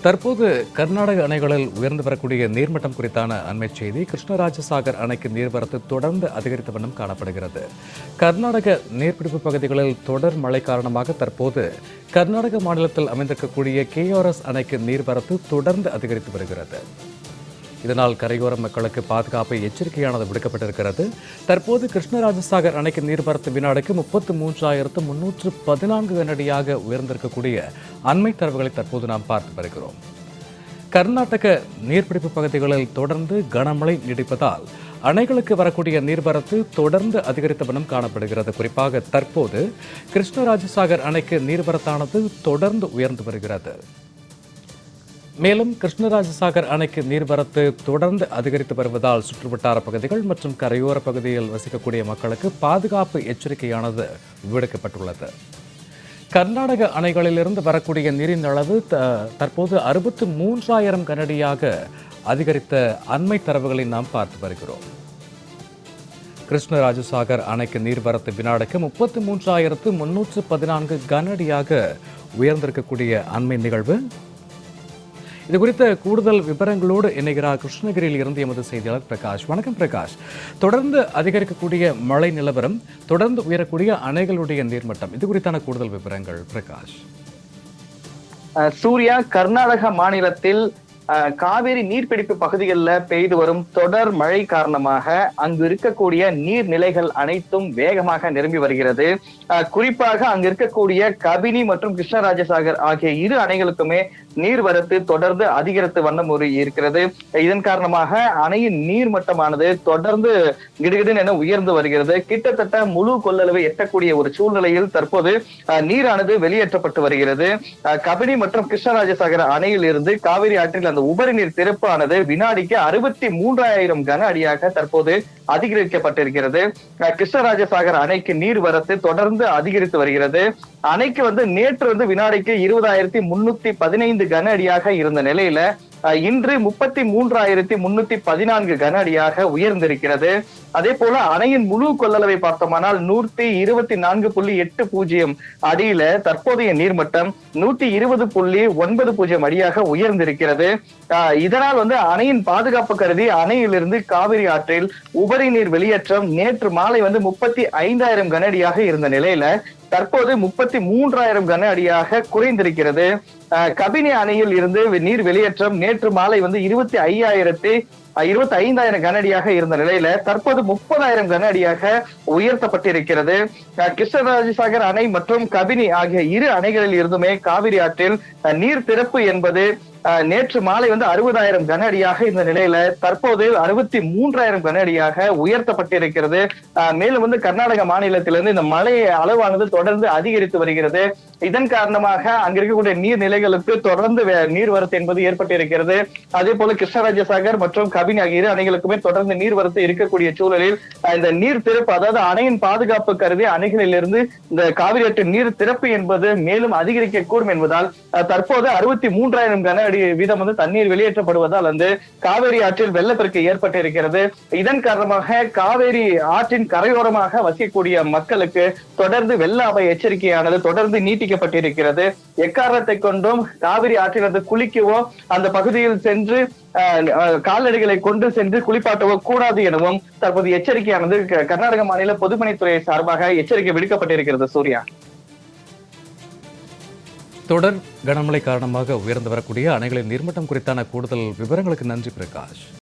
தற்போது கர்நாடக அணைகளில் உயர்ந்து வரக்கூடிய நீர்மட்டம் குறித்தான அண்மைச் செய்தி. கிருஷ்ணராஜசாகர் அணைக்கு நீர்வரத்து தொடர்ந்து அதிகரித்த வண்ணம் காணப்படுகிறது. கர்நாடக நீர்பிடிப்பு பகுதிகளில் தொடர் மழை காரணமாக தற்போது கர்நாடக மாநிலத்தில் அமைந்திருக்கக்கூடிய கேஆர்எஸ் அணைக்கு நீர்வரத்து தொடர்ந்து அதிகரித்து வருகிறது. இதனால் கரையோர மக்களுக்கு பாதுகாப்பு எச்சரிக்கையானது விடுக்கப்பட்டிருக்கிறது. தற்போது கிருஷ்ணராஜசாகர் அணைக்கு நீர்வரத்து வினாடிக்கு 33,314 கனஅடியாக உயர்ந்திருக்கக்கூடிய அண்மை தரவுகளை தற்போது நாம் பார்த்து வருகிறோம். கர்நாடக நீர்பிடிப்பு பகுதிகளில் தொடர்ந்து கனமழை நீடிப்பதால் அணைகளுக்கு வரக்கூடிய நீர்வரத்து தொடர்ந்து அதிகரித்த வண்ணம் காணப்படுகிறது. குறிப்பாக தற்போது கிருஷ்ணராஜசாகர் அணைக்கு நீர்வரத்தானது தொடர்ந்து உயர்ந்து வருகிறது. மேலும் கிருஷ்ணராஜசாகர் அணைக்கு நீர்வரத்து தொடர்ந்து அதிகரித்து வருவதால் சுற்றுவட்டார பகுதிகள் மற்றும் கரையோர பகுதியில் வசிக்கக்கூடிய மக்களுக்கு பாதுகாப்பு எச்சரிக்கையானது விடுக்கப்பட்டுள்ளது. கர்நாடக அணைகளிலிருந்து வரக்கூடிய நீரின் அளவு தற்போது 63,000 கனஅடியாக அதிகரித்த அண்மை தரவுகளை நாம் பார்த்து வருகிறோம். கிருஷ்ணராஜசாகர் அணைக்கு நீர்வரத்து வினாடிக்கு 33,314 கனஅடியாக உயர்ந்திருக்கக்கூடிய அண்மை நிகழ்வு. இது குறித்த கூடுதல் விவரங்களோடு இணைகிறார் கிருஷ்ணகிரியில் இருந்து எமது செய்தியாளர் பிரகாஷ். வணக்கம் பிரகாஷ். தொடர்ந்து அதிகரிக்கக்கூடிய மழை நிலவரம், தொடர்ந்து உயரக்கூடிய அணைகளுடைய நீர்மட்டம், இது குறித்தான கூடுதல் விவரங்கள் பிரகாஷ். சூர்யா, கர்நாடக மாநிலத்தில் காவேரி நீர்பிடிப்பு பகுதிகளில் பெய்து வரும் தொடர் மழை காரணமாக அங்கு இருக்கக்கூடிய நீர்நிலைகள் அனைத்தும் வேகமாக நிரம்பி வருகிறது. குறிப்பாக அங்கு இருக்கக்கூடிய கபினி மற்றும் கிருஷ்ணராஜசாகர் ஆகிய இரு அணைகளுக்குமே நீர்வரத்து தொடர்ந்து அதிகரித்து வண்ணம் இருக்கிறது. இதன் காரணமாக அணையின் நீர்மட்டமானது தொடர்ந்து கிடுகிடுன்னு என உயர்ந்து வருகிறது. கிட்டத்தட்ட முழு கொள்ளளவை எட்டக்கூடிய ஒரு சூழ்நிலையில் தற்போது நீரானது வெளியேற்றப்பட்டு வருகிறது. கபினி மற்றும் கிருஷ்ணராஜசாகர் அணையில் இருந்து காவிரி ஆற்றில் அந்த உபரி நீர் திறப்பானது வினாடிக்கு 63,000 கன அடியாக தற்போது அதிகரிக்கப்பட்டிருக்கிறது. கிருஷ்ணராஜசாகர் அணைக்கு நீர்வரத்து தொடர்ந்து அதிகரித்து வருகிறது. அணைக்கு நேற்று வினாடிக்கு 20,315 கன அடியாக இருந்த நிலையில இன்று 33,314 கன அடியாக உயர்ந்திருக்கிறது. அதே போல அணையின் முழு கொள்ளளவை பார்த்தோமானால் 124.80 அடியில தற்போதைய நீர்மட்டம் 120.90 அடியாக உயர்ந்திருக்கிறது. இதனால் அணையின் பாதுகாப்பு கருதி அணையிலிருந்து காவிரி ஆற்றில் உபரி நீர் வெளியேற்றம் நேற்று மாலை 35,000 கன அடியாக இருந்த நிலையில தற்போது 33,000 கன அடியாக குறைந்திருக்கிறது. கபினி அணையில் இருந்து நீர் வெளியேற்றம் நேற்று மாலை 25,000 கன அடியாக இருந்த நிலையில தற்போது 30,000 கன அடியாக உயர்த்தப்பட்டிருக்கிறது. கிருஷ்ணராஜசாகர் அணை மற்றும் கபினி ஆகிய இரு அணைகளில் இருந்துமே காவிரி ஆற்றில் நீர் திறப்பு என்பது நேற்று மாலை 60,000 கன அடியாக இந்த நிலையில தற்போது 63,000 கன அடியாக உயர்த்தப்பட்டிருக்கிறது. மேலும் கர்நாடக மாநிலத்திலிருந்து இந்த மழை அளவானது தொடர்ந்து அதிகரித்து வருகிறது. இதன் காரணமாக அங்க இருக்கக்கூடிய நீர்நிலைகளுக்கு தொடர்ந்து நீர்வரத்து என்பது ஏற்பட்டிருக்கிறது. அதே போல கிருஷ்ணராஜசாகர் மற்றும் கபினி ஆகிய இரு அணைகளுக்குமே தொடர்ந்து நீர்வரத்து இருக்கக்கூடிய சூழலில் இந்த நீர் திறப்பு, அதாவது அணையின் பாதுகாப்பு கருதி அணைகளிலிருந்து இந்த காவிரி ஆற்றின் நீர் திறப்பு என்பது மேலும் அதிகரிக்க கூடும் என்பதால் தற்போது 63,000 கன அடி வீதம் தண்ணீர் வெளியேற்றப்படுவதால் காவிரி ஆற்றில் வெள்ளப்பெருக்கு ஏற்பட்டிருக்கிறது. இதன் காரணமாக காவிரி ஆற்றின் கரையோரமாக வசிக்கக்கூடிய மக்களுக்கு தொடர்ந்து வெள்ள அபாய எச்சரிக்கையானது தொடர்ந்து நீட்டிக்கப்பட்டிருக்கிறது. எக்காரணத்தை கொண்டும் காவிரி ஆற்றில் குளிக்கவோ அந்த பகுதியில் சென்று கால்நடைகளை கொண்டு சென்று குளிப்பாட்டவோ கூடாது எனவும் தற்போது எச்சரிக்கையானது கர்நாடக மாநில பொதுப்பணித்துறை சார்பாக எச்சரிக்கை விடுக்கப்பட்டிருக்கிறது. சூர்யா, தொடர் கனமழை காரணமாக உயர்ந்து வரக்கூடிய அணைகளின் நீர்மட்டம் குறித்தான கூடுதல் விவரங்களுக்கு நன்றி பிரகாஷ்.